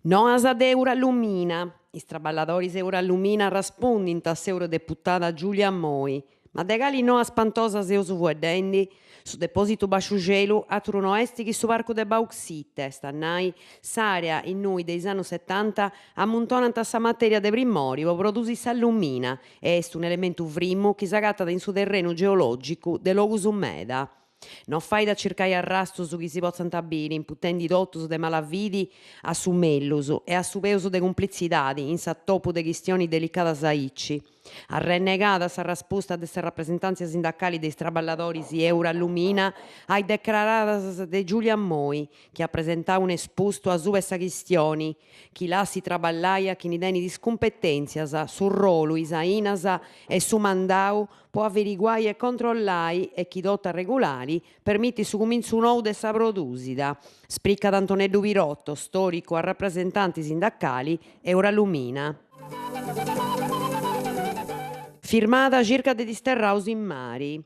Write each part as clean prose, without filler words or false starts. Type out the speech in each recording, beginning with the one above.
Noas ad Eurallumina. Is traballadores Eurallumina raspondint a s'eurodeputada Giulia Moi. Ma de gali noas spantosas eus fueddendi, su depositu basciu gelu aturu no est chi su parcu de bauxite, stannai, s'area in nui de is annos 70 ammuntonant a sa materia de primori pro produsi s'allumina, e est un elementu frimmu chi s'agattat in su terrenu geologicu de logus meda. Non fai da circare arrastu su chi si possant biri, imputendi totus de malavidi a su mellus e a su peus de cumplicidadi in s'attopu de chistioni delicadas aici. Arrennegada sa rasposta de sa rappresentanza sindacali dei traballadores Eurallumina ai declaradas de Giulia Moi, che ha presentato un esposto a su questa chistioni, chi lassi traballaia chi ni deni discompetenzias su rolu, isainas e su mandau può averiguare e controllare e chi dota regolari permette su cominzu nou de sa produsida. Spriccat Antonello Virotto, storico a rappresentanti sindacali Eurallumina. Firmada circa de disterraus in mari.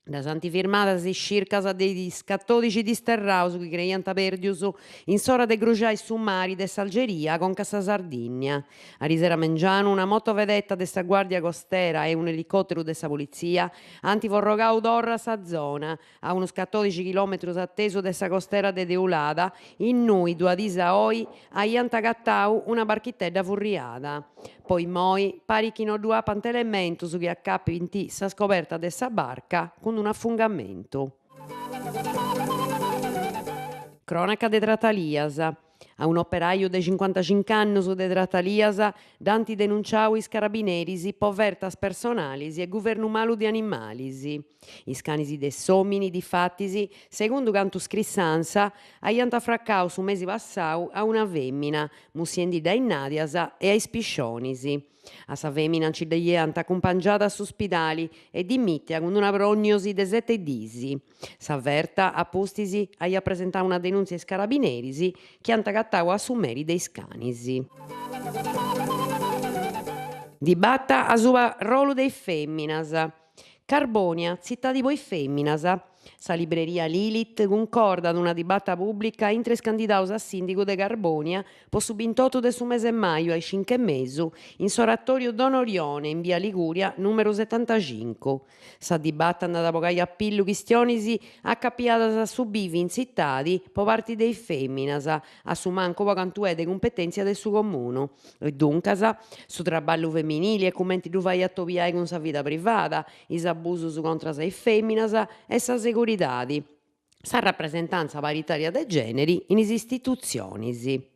Da santi firmadas circa de 14 disterraus chi creiant perdius in s'ora de grugiare su mari de s'Algeria conca sa Sardigna. A risera mengianu una motovedetta de sa guardia costera e un elicottero de sa polizia ant vorrogau d'orra sa zona a unos 14 chilometros attesu de sa costera de Deulada, in nui dua disa oi aiant agattau una barchittedda furriada. Poi moi pari chi non duapant elementus chi accappint sa scoperta de sa barca con un affungamento. Cronaca de Tratalias. A un operaio de 55 annos de Tratalias danti denunciau is carabineris povertas personalis e guvernu malu de animalis. Is canis de s'omini difattis, segundu cantu scrissanza, aiant fraccau su mesi passau a una femmina, mussiendi dai nadias e ai spiscionis. A sa femina ci deiant accumpangiada a s'ospidali e dimittia con una prognosi de 7 disi. S'avverta a postisi aiat presentau una denunzia ai carabineris che ant agattau a su meri de is canis. Dibatta a su rolu dei femminas. Carbonia, zitta di voi femminas. Sa libreria Lilith concordat una dibatta pubblica intre is candidatos a sindicu de Carbonia po su 28 de su mese de maio ai 5 mesu in s'oratorio Don Orione in via Liguria numero 75. Sa dibatta andat a pogai a pillu chistionis accappiadas a su bivi in zittadi po parte dei femminas a su manco po cantu è de cumpetenzia de su comunu. E duncas su traballu femminili e commenti lu fai a topiare con sa vita privata, is abusos contra sa femminas e sa seguridade, sa rappresentanza paritaria de generi in is istituzionis.